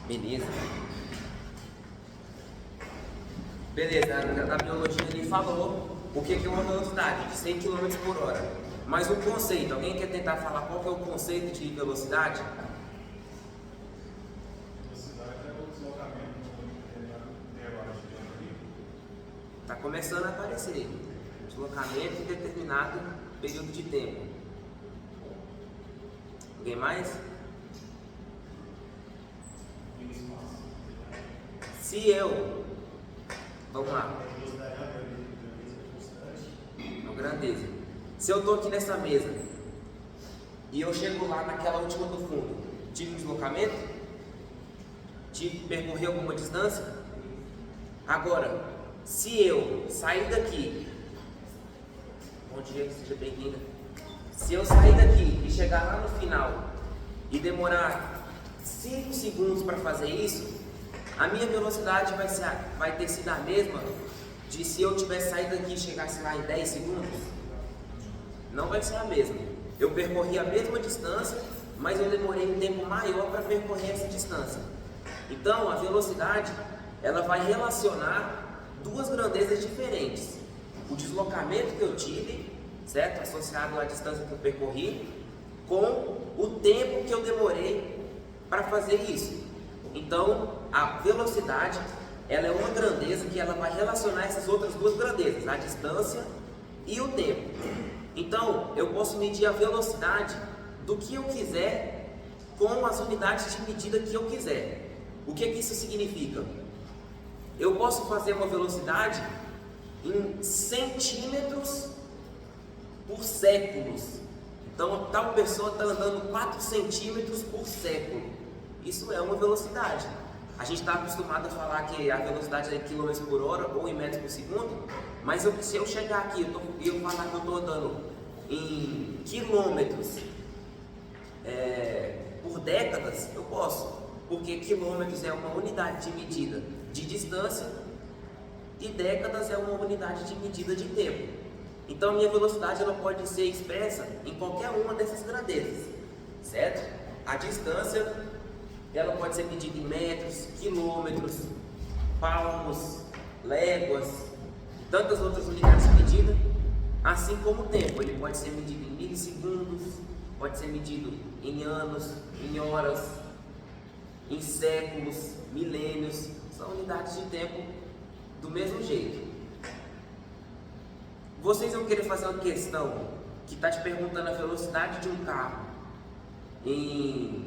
Beleza. Beleza, na biologia ele falou o que é uma velocidade de 100 km por hora. Mas o conceito, alguém quer tentar falar qual que é o conceito de velocidade? Velocidade é o deslocamento em intervalo de tempo. Está começando a aparecer. Deslocamento em determinado período de tempo. Alguém mais? Se eu... Vamos lá. Uma grandeza. Se eu estou aqui nessa mesa e eu chego lá naquela última do fundo, tive um deslocamento? Tive que percorrer alguma distância? Agora, se eu sair daqui, bom dia, seja bem-vinda. Se eu sair daqui e chegar lá no final e demorar 5 segundos para fazer isso, a minha velocidade vai ter sido a mesma de se eu tivesse saído daqui e chegasse lá em 10 segundos? Não vai ser a mesma. Eu percorri a mesma distância, mas eu demorei um tempo maior para percorrer essa distância. Então, a velocidade, ela vai relacionar duas grandezas diferentes. O deslocamento que eu tive, certo? Associado à distância que eu percorri, com o tempo que eu demorei para fazer isso. Então, a velocidade, ela é uma grandeza que ela vai relacionar essas outras duas grandezas, a distância e o tempo. Então, eu posso medir a velocidade do que eu quiser com as unidades de medida que eu quiser. O que isso significa? Eu posso fazer uma velocidade em centímetros por séculos. Então, tal pessoa está andando 4 centímetros por século. Isso é uma velocidade. A gente está acostumado a falar que a velocidade é em km por hora ou em metros por segundo, mas se eu chegar aqui e eu falar que eu estou andando em quilômetros por décadas, eu posso, porque quilômetros é uma unidade de medida de distância e décadas é uma unidade de medida de tempo. Então, a minha velocidade ela pode ser expressa em qualquer uma dessas grandezas, certo? A distância ela pode ser medida em metros, quilômetros, palmos, léguas, tantas outras unidades de medida, assim como o tempo. Ele pode ser medido em milissegundos, pode ser medido em anos, em horas, em séculos, milênios. São unidades de tempo do mesmo jeito. Vocês vão querer fazer uma questão que está te perguntando a velocidade de um carro em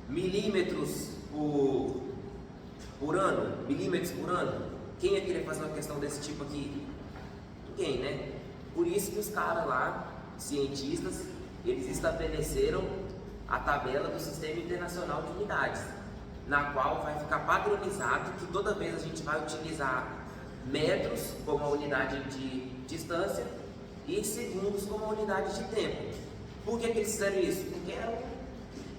milímetros por ano, milímetros por ano. Quem ia querer fazer uma questão desse tipo aqui? Ninguém, né? Por isso que os caras lá, cientistas, eles estabeleceram a tabela do Sistema Internacional de Unidades, na qual vai ficar padronizado que toda vez a gente vai utilizar metros como a unidade de distância e segundos como a unidade de tempo. Por que eles fizeram isso? Porque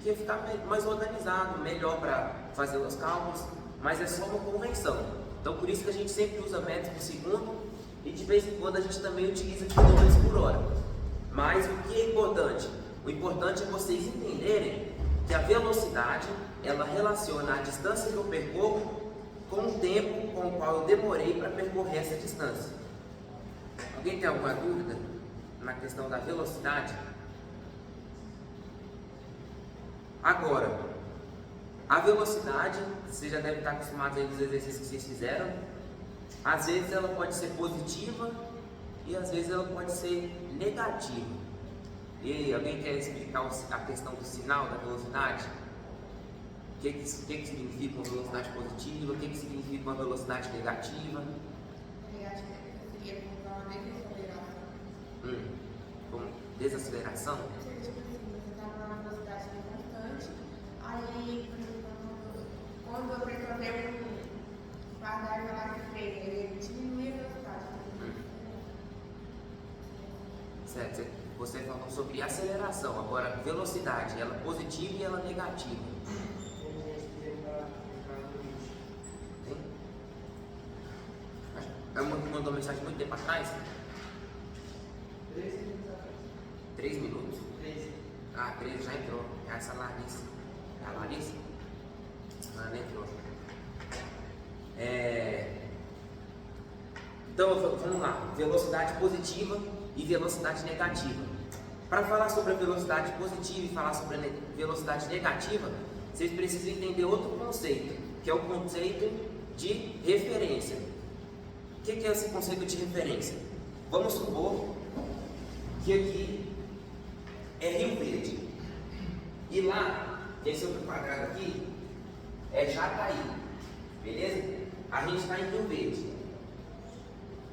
ia ficar mais organizado, melhor para fazer os cálculos, mas é só uma convenção. Então, por isso que a gente sempre usa metros por segundo e de vez em quando a gente também utiliza quilômetros por hora. Mas o que é importante? O importante é vocês entenderem que a velocidade, ela relaciona a distância que eu percorro com o tempo com o qual eu demorei para percorrer essa distância. Alguém tem alguma dúvida na questão da velocidade? Agora, a velocidade, você já deve estar acostumado aí nos exercícios que vocês fizeram. Às vezes ela pode ser positiva e às vezes ela pode ser negativa. E aí, alguém quer explicar a questão do sinal da velocidade? O que significa uma velocidade positiva? O que significa uma velocidade negativa? Negativa seria como uma desaceleração. Como desaceleração? Aí, quando eu percorrer um quadrado lá que fez, ele diminui a velocidade. Certo, você falou sobre aceleração, agora velocidade, ela positiva e ela negativa. É uma que mandou mensagem muito tempo atrás? 3 minutos atrás. 3 minutos? 13. Ah, 13 já entrou. É essa Larissa. É a Larissa? Então vamos lá, velocidade positiva e velocidade negativa. Para falar sobre a velocidade positiva e falar sobre a velocidade negativa, vocês precisam entender outro conceito, que é o conceito de referência. O que é esse conceito de referência? Vamos supor que aqui é Rio Verde e lá, esse outro quadrado aqui, é Jataí, beleza? A gente está em Rio Verde.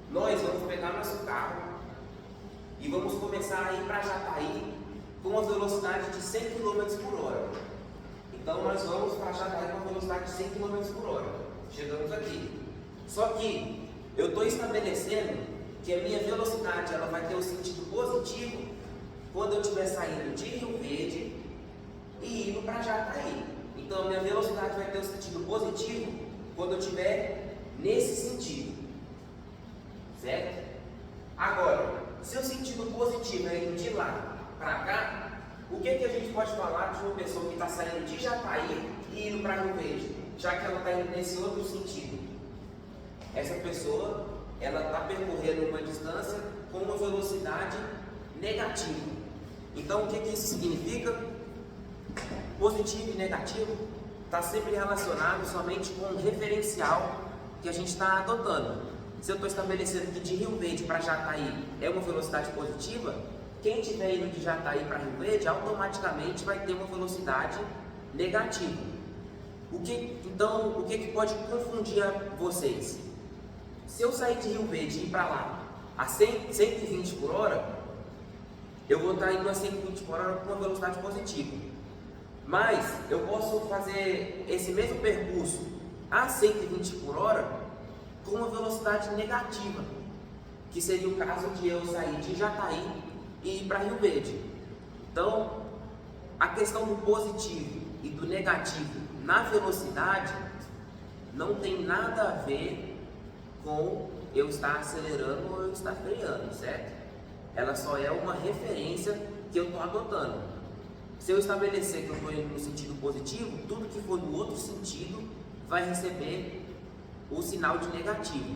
Nós vamos pegar nosso carro e vamos começar a ir para Jataí com uma velocidade de 100 km por hora. Então nós vamos para Jataí com uma velocidade de 100 km por hora. Chegamos aqui. Só que eu estou estabelecendo que a minha velocidade ela vai ter um sentido positivo quando eu estiver saindo de Rio Verde e indo para Jataí. Então a minha velocidade vai ter um sentido positivo quando eu estiver nesse sentido. Certo? Agora, se o sentido positivo é indo de lá para cá, o que a gente pode falar de uma pessoa que está saindo de Jataí e indo para Rio Verde, já que ela está indo nesse outro sentido? Essa pessoa, ela está percorrendo uma distância com uma velocidade negativa. Então, o que isso significa? Positivo e negativo está sempre relacionado somente com o referencial que a gente está adotando. Se eu estou estabelecendo que de Rio Verde para Jataí é uma velocidade positiva, quem estiver indo de Jataí para Rio Verde automaticamente vai ter uma velocidade negativa. Então, o que pode confundir vocês? Se eu sair de Rio Verde e ir para lá a 120 por hora, eu vou estar indo a 120 por hora com uma velocidade positiva. Mas eu posso fazer esse mesmo percurso a 120 por hora com uma velocidade negativa, que seria o caso de eu sair de Jataí e ir para Rio Verde. Então, a questão do positivo e do negativo na velocidade não tem nada a ver com eu estar acelerando ou eu estar freando, certo? Ela só é uma referência que eu estou adotando. Se eu estabelecer que eu estou indo no sentido positivo, tudo que for no outro sentido vai receber o sinal de negativo.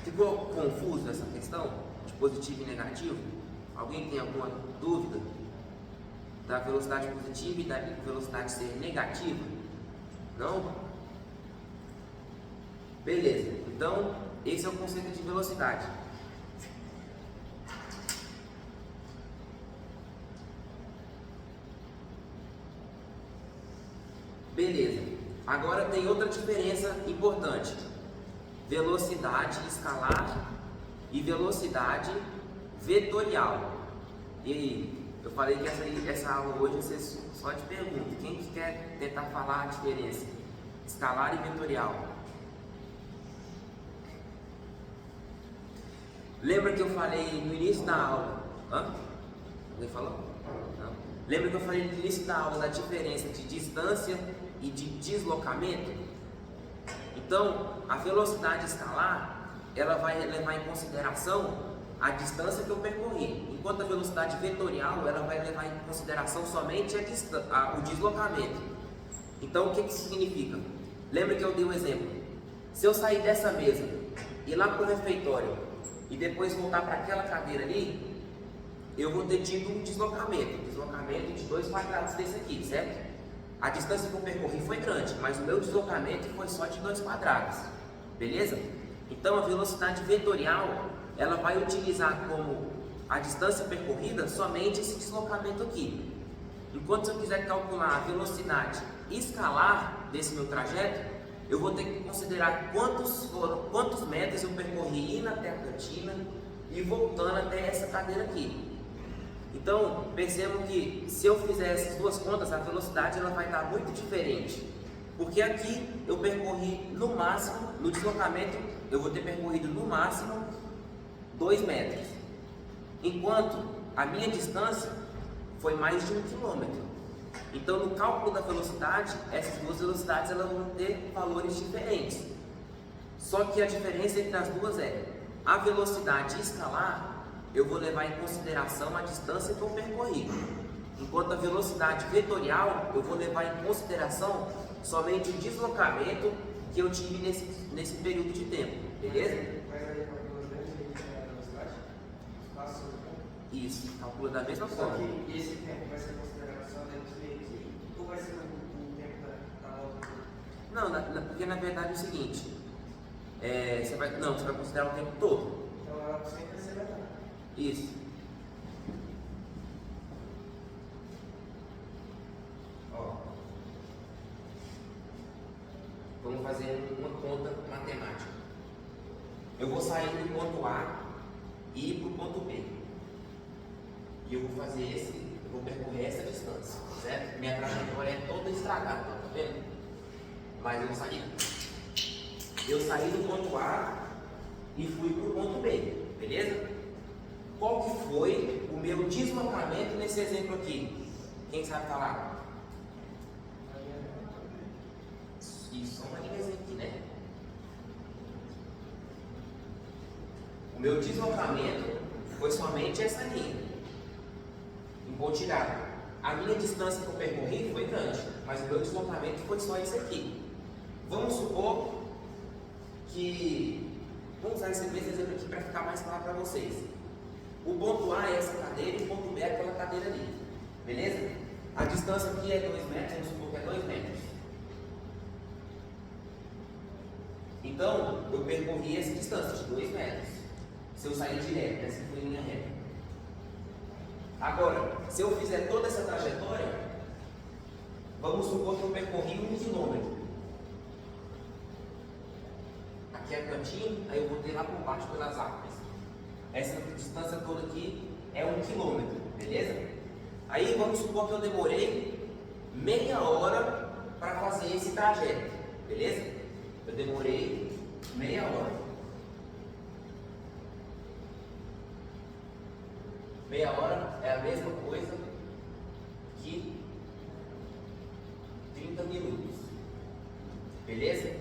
Ficou confuso essa questão de positivo e negativo? Alguém tem alguma dúvida da velocidade positiva e da velocidade ser negativa? Não? Beleza, então esse é o conceito de velocidade. Beleza. Agora tem outra diferença importante: velocidade escalar e velocidade vetorial. E aí, eu falei que essa aula hoje você só te pergunto, quem que quer tentar falar a diferença escalar e vetorial? Lembra que eu falei no início da aula? Alguém falou? Não. Lembra que eu falei no início da aula da diferença de distância e de deslocamento? Então, a velocidade escalar, ela vai levar em consideração a distância que eu percorri, enquanto a velocidade vetorial, ela vai levar em consideração somente o deslocamento. Então, o que isso significa? Lembra que eu dei um exemplo? Se eu sair dessa mesa, ir lá para o refeitório e depois voltar para aquela cadeira ali, eu vou ter tido um deslocamento de 2 quadrados desse aqui, certo? A distância que eu percorri foi grande, mas o meu deslocamento foi só de 2 quadrados, beleza? Então a velocidade vetorial, ela vai utilizar como a distância percorrida somente esse deslocamento aqui. Enquanto se eu quiser calcular a velocidade escalar desse meu trajeto, eu vou ter que considerar quantos metros eu percorri indo até a cantina e voltando até essa cadeira aqui. Então, percebam que se eu fizer essas duas contas, a velocidade ela vai estar muito diferente. Porque aqui eu percorri no máximo, no deslocamento, eu vou ter percorrido no máximo 2 metros. Enquanto a minha distância foi mais de 1 quilômetro. Então, no cálculo da velocidade, essas duas velocidades elas vão ter valores diferentes. Só que a diferença entre as duas é a velocidade escalar, eu vou levar em consideração a distância que eu percorri, enquanto a velocidade vetorial eu vou levar em consideração somente o deslocamento que eu tive nesse período de tempo, beleza? passou do ponto. Isso, calcula da mesma Só forma. que esse tempo vai ser considerado só dentro dos meio-dia ou vai ser o tempo da volta? Não, porque na verdade é o seguinte, você vai considerar o tempo todo. Então ela sempre vai ser metade. Isso. Ó. Vamos fazer uma conta matemática. Eu vou sair do ponto A e ir para o ponto B. E eu vou vou percorrer essa distância, certo? Minha trajetória é toda estragada, tá vendo? Mas eu vou sair. Eu saí do ponto A e fui para o ponto B, beleza? Qual que foi o meu deslocamento nesse exemplo aqui? Quem sabe falar? Isso, são uma linhazinha aqui, né? O meu deslocamento foi somente essa linha, em pontilhada. A minha distância que eu percorri foi grande, mas o meu deslocamento foi só isso aqui. Vamos supor que... Vamos usar esse mesmo exemplo aqui para ficar mais claro para vocês. O ponto A é essa cadeira e o ponto B é aquela cadeira ali. Beleza? A distância aqui é 2 metros, vamos supor que é 2 metros. Então, eu percorri essa distância de 2 metros. Se eu sair direto, essa foi em linha reta. Agora, se eu fizer toda essa trajetória, vamos supor que eu percorri 1 quilômetro. Aqui é cantinho, aí eu vou ter lá por baixo pelas árvores. Essa distância toda aqui é 1 quilômetro, beleza? Aí vamos supor que eu demorei meia hora para fazer esse trajeto, beleza? Eu demorei meia hora. Meia hora é a mesma coisa que 30 minutos. Beleza?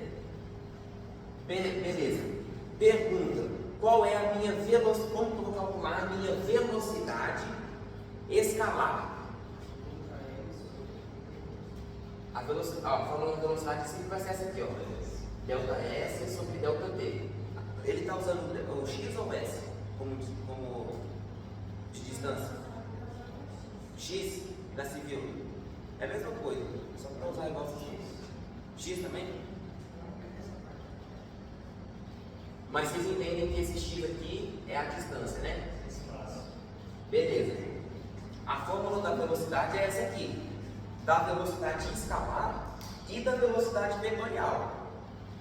Beleza. Pergunta: qual é a minha velocidade? Como que eu vou calcular a minha velocidade escalar? A velocidade, falando de velocidade, sempre vai ser essa aqui, ó. Delta S sobre delta T. Ele está usando o X ou S como de distância? X da civil. É a mesma coisa, só para usar igual X. X também? Mas vocês entendem que esse X aqui é a distância, né? Beleza. A fórmula da velocidade é essa aqui. Da velocidade escalar e da velocidade vetorial.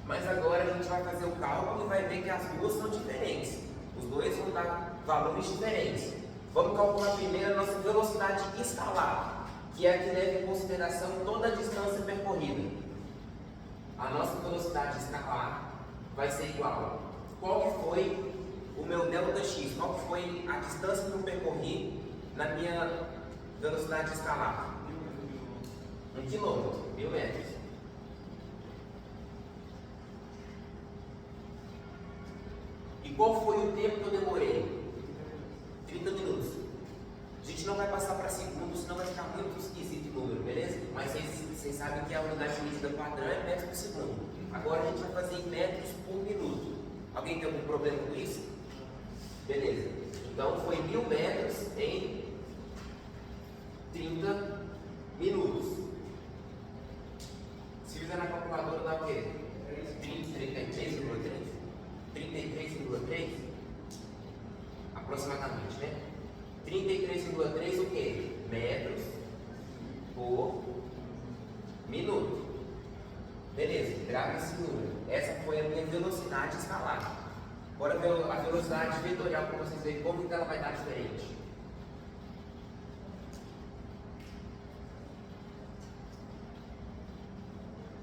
Mas agora a gente vai fazer o cálculo e vai ver que as duas são diferentes. Os dois vão dar valores diferentes. Vamos calcular primeiro a nossa velocidade escalar, que é a que leva em consideração toda a distância percorrida. A nossa velocidade escalar vai ser igual. Qual que foi o meu ΔX? Qual que foi a distância que eu percorri na minha velocidade escalar? 1 quilômetro, 1000 metros. E qual foi o tempo que eu demorei? 30 minutos. A gente não vai passar para segundos, senão vai ficar muito esquisito o número, beleza? Mas vocês sabem que a unidade medida padrão é metros por segundo. Agora a gente vai fazer em metros por minuto. Alguém tem algum problema com isso? Beleza. Então foi 1000 metros em 30 minutos. Se fizer na calculadora dá o quê? 33,3? 33,3? Aproximadamente, né? 33,3 o quê? Metros por minuto. Beleza, grava esse número. Essa foi a minha velocidade escalar. Agora a velocidade vetorial para vocês verem como que ela vai dar diferente.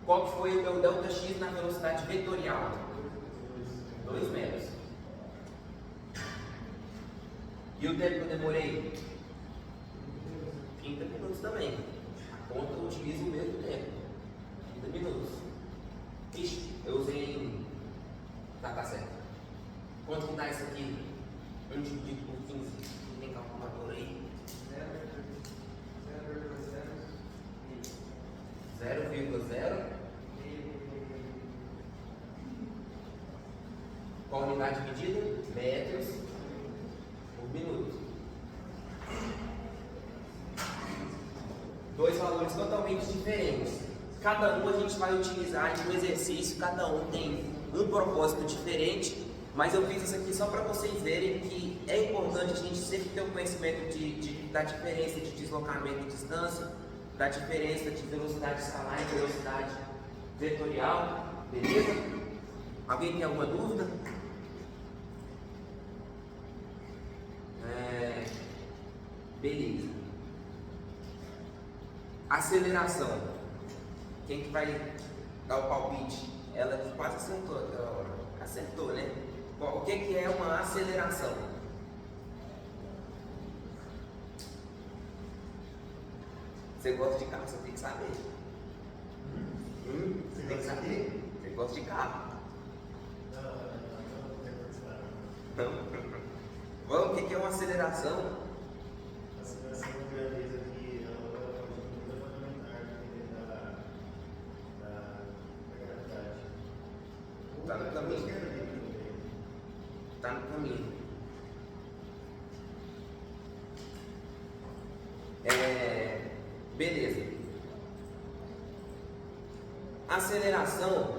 Qual que foi o meu ΔX na velocidade vetorial? 2 metros. E o tempo que eu demorei? 30 minutos também. A conta utiliza o mesmo tempo. 30 minutos. Ixi, eu usei. Tá certo. Quanto que dá isso aqui? 1 dividido por 15. Não tem calculadora aí? 0,0. Qual unidade de medida? Metros por minuto. Dois valores totalmente diferentes. Cada um a gente vai utilizar em um exercício, cada um tem um propósito diferente, mas eu fiz isso aqui só para vocês verem que é importante a gente sempre ter o conhecimento da diferença de deslocamento e distância, da diferença de velocidade escalar e velocidade vetorial, beleza? Alguém tem alguma dúvida? Beleza. Aceleração. Quem que vai dar o palpite? Ela quase acertou aquela hora. Acertou, né? O que é uma aceleração? Você gosta de carro, você tem que saber. Você tem que saber? Você gosta de carro? Não. Vamos, o que é uma aceleração? A aceleração de grandeza que ela é fundamental da gravidade. Está no caminho. Está no caminho. Beleza. Aceleração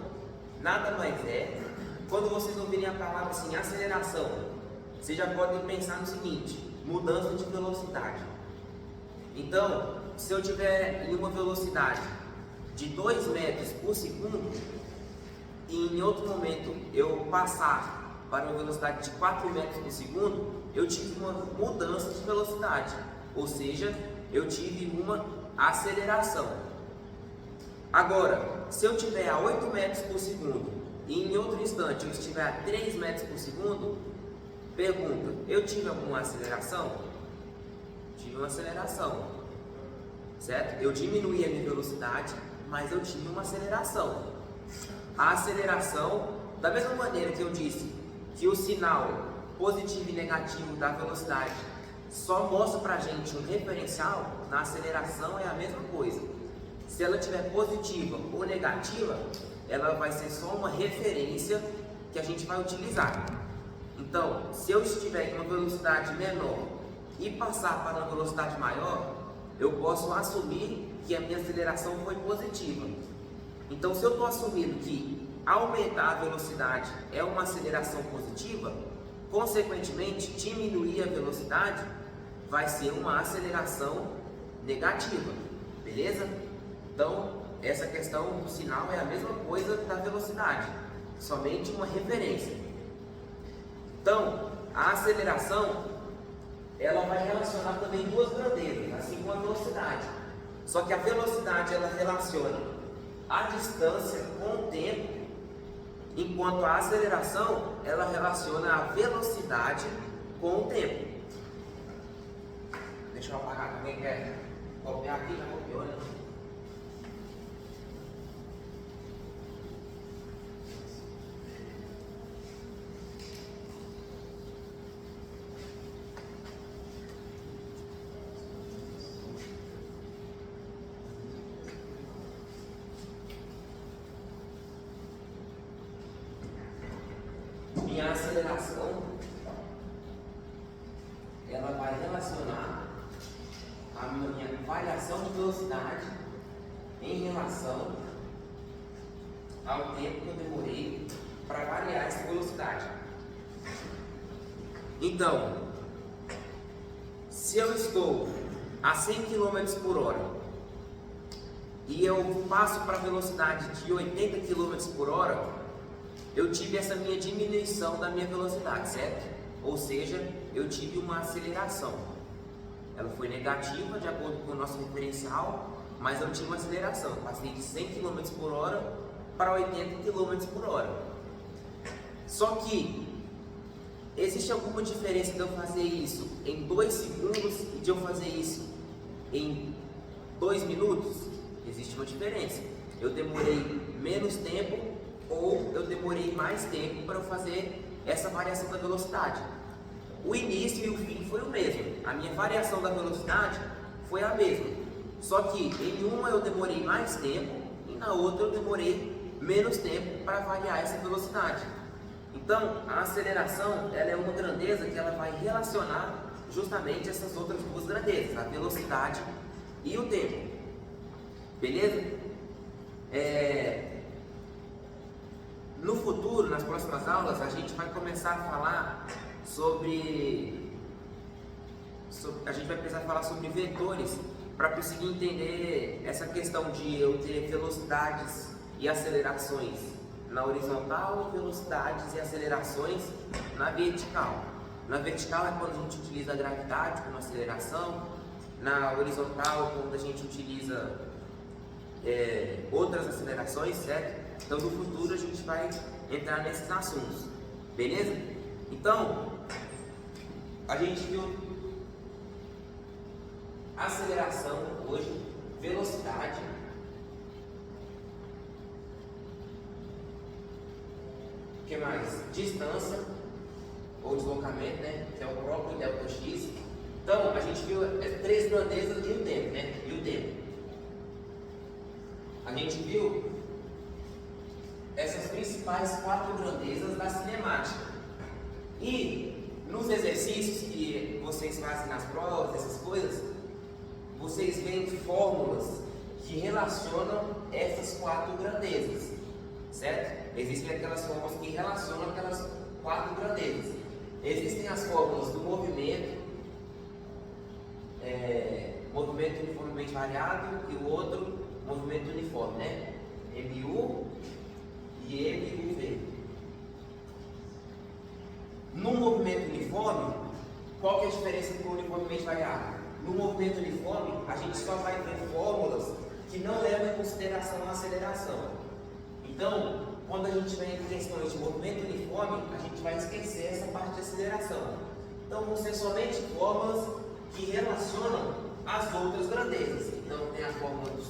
nada mais é, quando vocês ouvirem a palavra assim, aceleração, vocês já podem pensar no seguinte: mudança de velocidade. Então, se eu tiver em uma velocidade de 2 metros por segundo e em outro momento eu passar para uma velocidade de 4 metros por segundo, eu tive uma mudança de velocidade, ou seja, eu tive uma aceleração. Agora, se eu estiver a 8 metros por segundo e em outro instante eu estiver a 3 metros por segundo, pergunta, eu tive alguma aceleração? Tive uma aceleração, certo? Eu diminuí a minha velocidade, mas eu tive uma aceleração. A aceleração, da mesma maneira que eu disse que o sinal positivo e negativo da velocidade só mostra pra gente um referencial, na aceleração é a mesma coisa. Se ela tiver positiva ou negativa, ela vai ser só uma referência que a gente vai utilizar. Então, se eu estiver em uma velocidade menor e passar para uma velocidade maior, eu posso assumir que a minha aceleração foi positiva. Então, se eu estou assumindo que aumentar a velocidade é uma aceleração positiva, consequentemente, diminuir a velocidade vai ser uma aceleração negativa, beleza? Então, essa questão do sinal é a mesma coisa da velocidade, somente uma referência. Então, a aceleração, ela vai relacionar também duas grandezas, assim como a velocidade. Só que a velocidade, ela relaciona a distância com o tempo, enquanto a aceleração, ela relaciona a velocidade com o tempo. Deixa eu apagar, alguém quer copiar aqui? Já copiou, né? Minha aceleração, ela vai relacionar a minha variação de velocidade em relação ao tempo que eu demorei para variar essa velocidade. Então, se eu estou a 100 km por hora e eu passo para a velocidade de 80 km por hora, eu tive essa minha diminuição da minha velocidade, certo? Ou seja, eu tive uma aceleração. Ela foi negativa de acordo com o nosso referencial, mas eu tive uma aceleração. Eu passei de 100 km por hora para 80 km por hora. Só que existe alguma diferença de eu fazer isso em 2 segundos e de eu fazer isso em 2 minutos? Existe uma diferença. Eu demorei menos tempo ou eu demorei mais tempo para eu fazer essa variação da velocidade. O início e o fim foi o mesmo. A minha variação da velocidade foi a mesma. Só que em uma eu demorei mais tempo e na outra eu demorei menos tempo para variar essa velocidade. Então, a aceleração, ela é uma grandeza que ela vai relacionar justamente essas outras duas grandezas, a velocidade e o tempo. Beleza? No futuro, nas próximas aulas, a gente vai começar a falar a gente vai precisar falar sobre vetores para conseguir entender essa questão de eu ter velocidades e acelerações na horizontal, velocidades e acelerações na vertical. Na vertical é quando a gente utiliza a gravidade como aceleração, na horizontal é quando a gente utiliza outras acelerações, certo? Então no futuro a gente vai entrar nesses assuntos, beleza? Então, a gente viu aceleração hoje, velocidade, o que mais? Distância ou deslocamento, né? Que é o próprio ΔX. Então, a gente viu as três grandezas e o tempo, né? E o tempo. A gente viu essas principais quatro grandezas da cinemática. E nos exercícios que vocês fazem nas provas, essas coisas, vocês veem fórmulas que relacionam essas quatro grandezas, certo? Existem aquelas fórmulas que relacionam aquelas quatro grandezas. Existem as fórmulas do movimento, movimento uniformemente variável, e o outro, movimento uniforme, né? MU e MUV. No movimento uniforme, qual que é a diferença com o uniformemente variável? No movimento uniforme, a gente só vai ver fórmulas que não levam em consideração a aceleração. Então, quando a gente vem em questões de movimento uniforme, a gente vai esquecer essa parte de aceleração. Então, vão ser somente fórmulas que relacionam as outras grandezas. Então, tem a fórmula do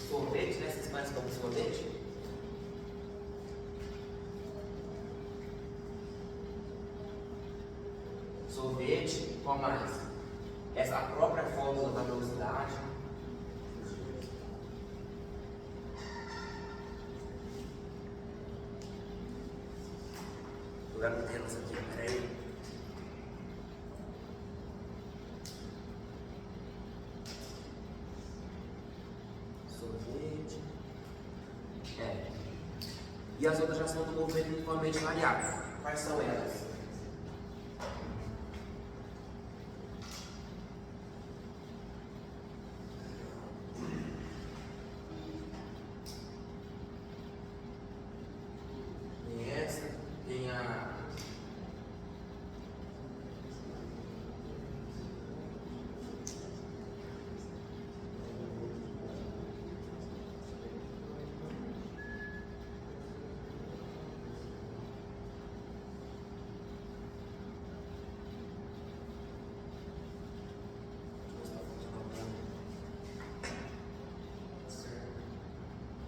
sorvete, né? Vocês conhecem como sorvete? Sorvete, qual mais? Essa própria fórmula da velocidade. Estou garantendo essa aqui, peraí. Sorvete. E as outras já são do movimento uniformemente variável. Quais são elas?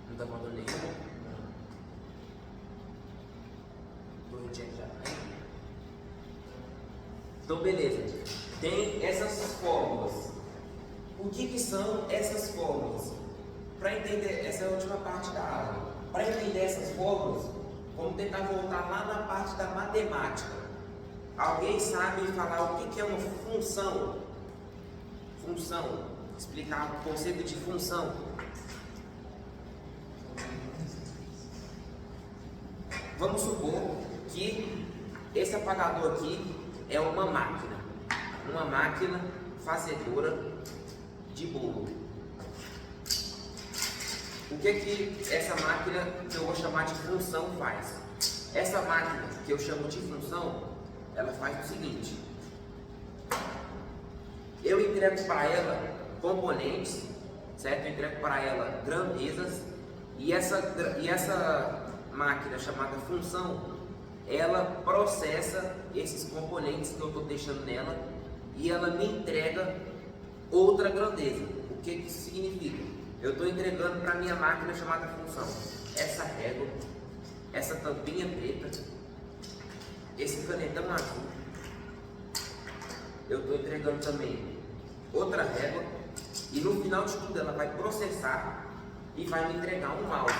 Não está mandando nenhuma? Então, beleza. Tem essas fórmulas. O que são essas fórmulas? Para entender, essa é a última parte da aula. Para entender essas fórmulas, vamos tentar voltar lá na parte da matemática. Alguém sabe falar o que é uma função? Função. Explicar o conceito de função. Vamos supor que esse apagador aqui é uma máquina fazedora de bolo. O que essa máquina que eu vou chamar de função faz? Essa máquina que eu chamo de função, ela faz o seguinte: eu entrego para ela componentes, certo? Eu entrego para ela grandezas, e essa máquina chamada função, ela processa esses componentes que eu estou deixando nela e ela me entrega outra grandeza. O que isso significa? Eu estou entregando para a minha máquina chamada função essa régua, essa tampinha preta, esse canetão azul. Eu estou entregando também outra régua, e no final de tudo ela vai processar e vai me entregar um áudio,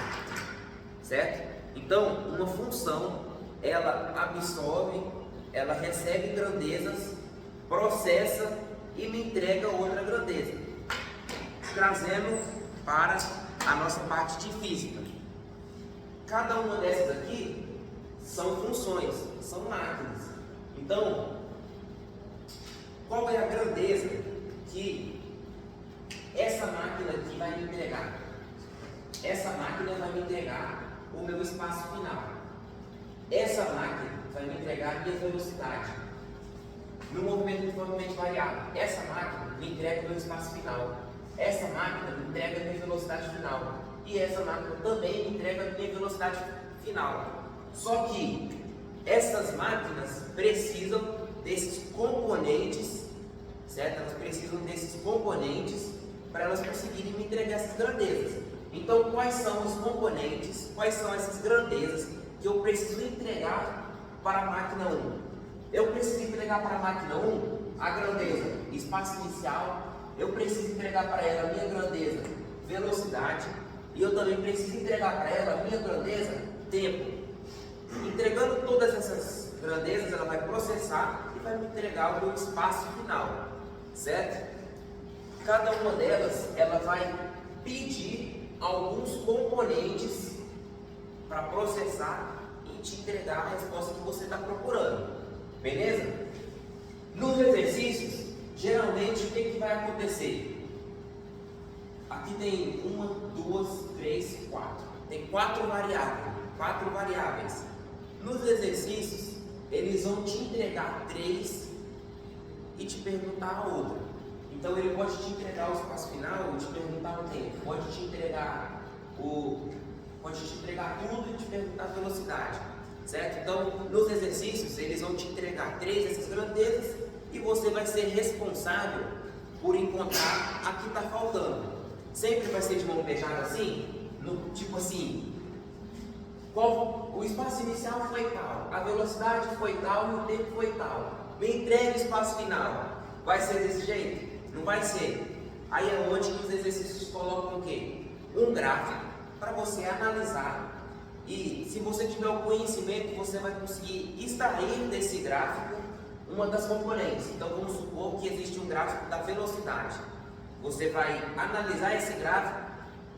certo? Então, uma função, ela absorve, ela recebe grandezas processa e me entrega outra grandeza. Trazendo para a nossa parte de física. Cada uma dessas aqui são funções, são máquinas. Então, qual é a grandeza que essa máquina aqui vai me entregar? Essa máquina vai me entregar o meu espaço final. Essa máquina vai me entregar a minha velocidade no movimento uniformemente variável. Essa máquina me entrega o meu espaço final. Essa máquina me entrega a minha velocidade final. E essa máquina também me entrega a minha velocidade final. Só que essas máquinas precisam desses componentes, certo? Elas precisam desses componentes para elas conseguirem me entregar essas grandezas. Então, quais são os componentes, quais são essas grandezas que eu preciso entregar para a máquina 1? Eu preciso entregar para a máquina 1 a grandeza espaço inicial, eu preciso entregar para ela a minha grandeza velocidade, e eu também preciso entregar para ela a minha grandeza tempo. Entregando todas essas grandezas, ela vai processar e vai me entregar o meu espaço final, certo? Cada uma delas, ela vai pedir alguns componentes para processar e te entregar a resposta que você está procurando, beleza? Nos exercícios, geralmente o que vai acontecer? Aqui tem 1, 2, 3, 4. Tem 4 variáveis. Nos exercícios, eles vão te entregar 3 e te perguntar a outra. Então ele pode te entregar o espaço final e te perguntar o tempo. Pode te entregar tudo e te perguntar a velocidade. Certo? Então, nos exercícios, eles vão te entregar 3 dessas grandezas e você vai ser responsável por encontrar a que está faltando. Sempre vai ser de mão beijada assim? Tipo assim, o espaço inicial foi tal, a velocidade foi tal e o tempo foi tal. Me entrega o espaço final. Vai ser desse jeito? Não vai ser. Aí é onde os exercícios colocam o quê? Um gráfico para você analisar. E se você tiver o conhecimento, você vai conseguir extrair desse gráfico uma das componentes. Então vamos supor que existe um gráfico da velocidade. Você vai analisar esse gráfico,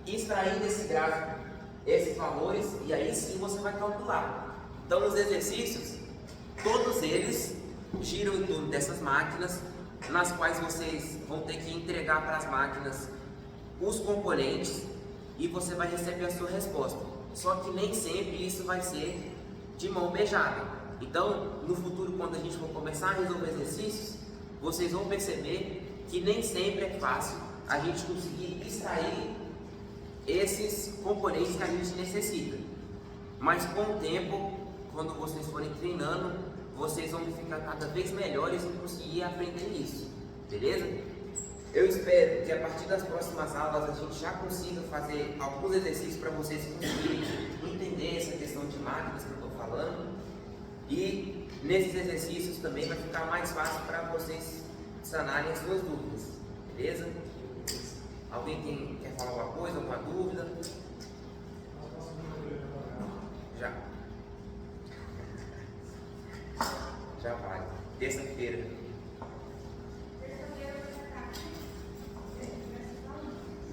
extrair desse gráfico esses valores e aí sim você vai calcular. Então nos exercícios, todos eles giram em torno dessas máquinas, nas quais vocês vão ter que entregar para as máquinas os componentes e você vai receber a sua resposta. Só que nem sempre isso vai ser de mão beijada. Então, no futuro, quando a gente for começar a resolver exercícios, vocês vão perceber que nem sempre é fácil a gente conseguir extrair esses componentes que a gente necessita. Mas com o tempo, quando vocês forem treinando, vocês vão ficar cada vez melhores em conseguir aprender isso, beleza? Eu espero que a partir das próximas aulas a gente já consiga fazer alguns exercícios para vocês conseguirem entender essa questão de máquinas que eu estou falando. E nesses exercícios também vai ficar mais fácil para vocês sanarem as suas dúvidas, beleza? Alguém quer falar alguma coisa, alguma dúvida? Já vai. Terça-feira.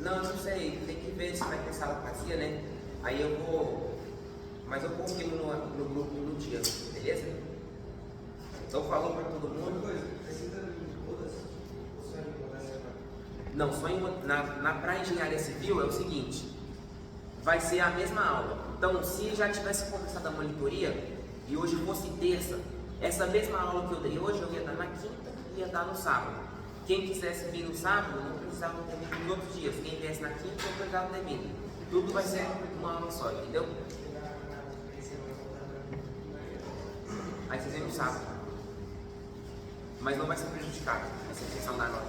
Não sei, tem que ver se vai ter sala vazia, né? Aí eu vou. Mas eu confirmo no grupo no dia, beleza? Então falou para todo mundo. Precisa de todas? Ou só em uma? Não, só em uma. Para engenharia civil é o seguinte: vai ser a mesma aula. Então, se já tivesse começado a monitoria e hoje fosse terça, essa mesma aula que eu dei hoje eu ia dar na quinta e ia dar no sábado. Quem quisesse vir no sábado não precisava ter vindo nos outros dias. Quem viesse na quinta não precisava ter vindo. Tudo vai ser uma aula só, entendeu? Aí vocês vêm no sábado. Mas não vai ser prejudicado essa questão da nota.